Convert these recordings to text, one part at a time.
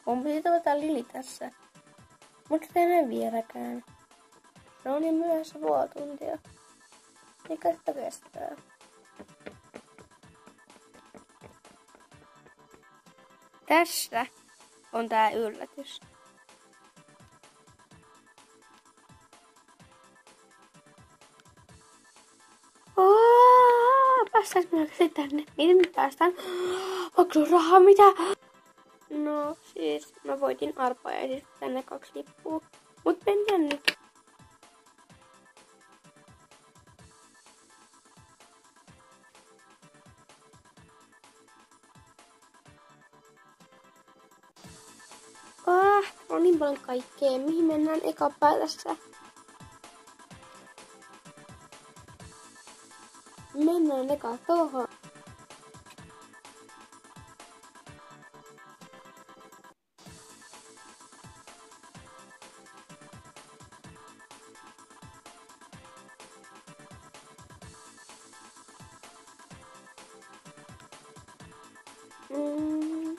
Onpa siitä ottaa Lili tässä. Mutta sitä ei näe vieläkään. Se on niin myöhässä puoli tuntia. Mikä sitä kestää? Tässä on tää yllätys. Päästäänkö me tänne? Miten me päästään? Onko sulla rahaa mitä? No siis, mä voitin arpajaisista tänne 2 lippua. Mut mennään nyt. On niin paljon kaikkea. Mihin mennään eka päässä? Mennään eka tohon.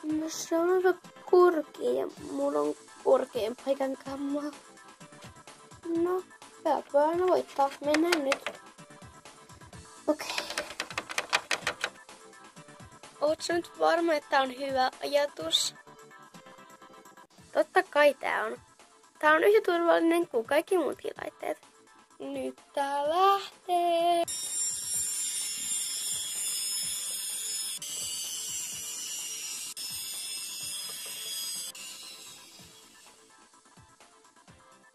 No se on aika korkea ja mulla on korkean paikan kammaa. No, päät voi aina voittaa. Mennään nyt. Okei. Oot sä nyt varma, että tää on hyvä ajatus? Totta kai tää on. Tää on yhtä turvallinen kuin kaikki muutkin laitteet. Nyt tää lähtee.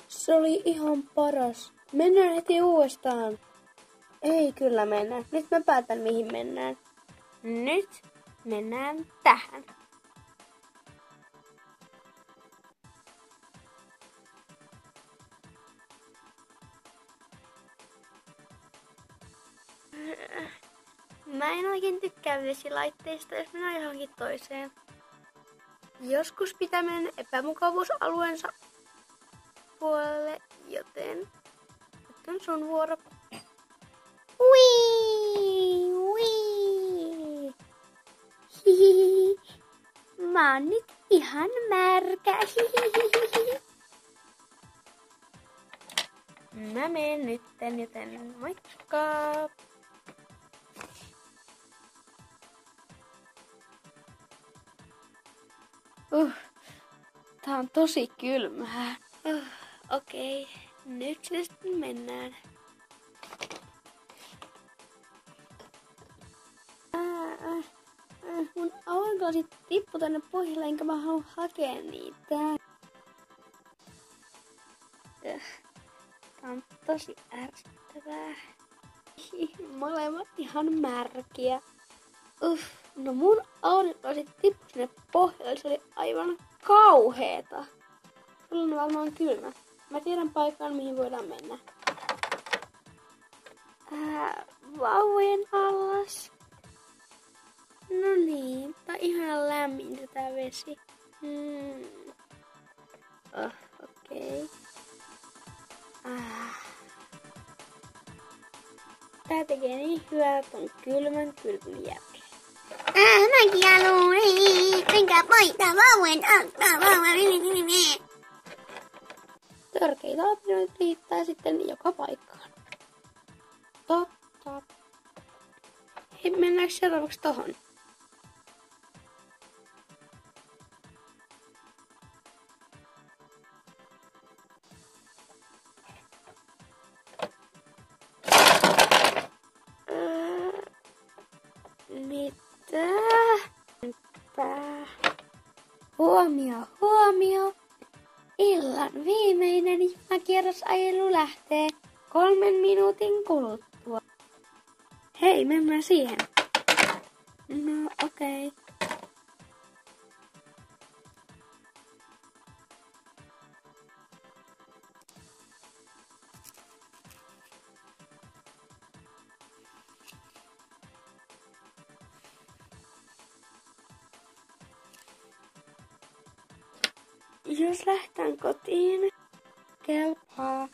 Se oli ihan paras. Mennään heti uudestaan. Ei kyllä mennä. Nyt mä päätän mihin mennään. Nyt mennään tähän. Mä en oikein tykkää vesilaitteista, jos mennään johonkin toiseen. Joskus pitää mennä epämukavuusalueensa puolelle, joten nyt on sun vuoro. Ui, ui. Hihihi. Mä oon nyt ihan märkä. Hihihi. Mä menen nytten, joten moikka. Tää on tosi kylmää. Okei, nyt sitten mennään. Mun aurinkolasit tippu tänne pohjalle, enkä mä halua hakea niitä. Tää on tosi ärsyttävää. Molemmat ihan märkiä. No mun aurinkolasit tippu sinne pohjalle, se oli aivan kauheeta. Sulla on varmaan kylmä. Mä tiedän paikan, mihin voidaan mennä. Vauvojen allas. No niin, tää on ihan lämmintä tää vesi. Okei. Tää tekee niin hyvää ton kylmän kylpyn jälkeen. Mäkin haluun, enkä voittaa vauvojen allas. Törkeitä apinoita riittää sitten joka paikkaan. Totta. Hei, mennäänkö seuraavaksi tohon? Mitä? Huomio, huomio. Illan viimeinen junakierrosajelu lähtee 3 minuutin kuluttua. Hei, mennään siihen. No, okei. Jos lähtään kotiin, kelpaa.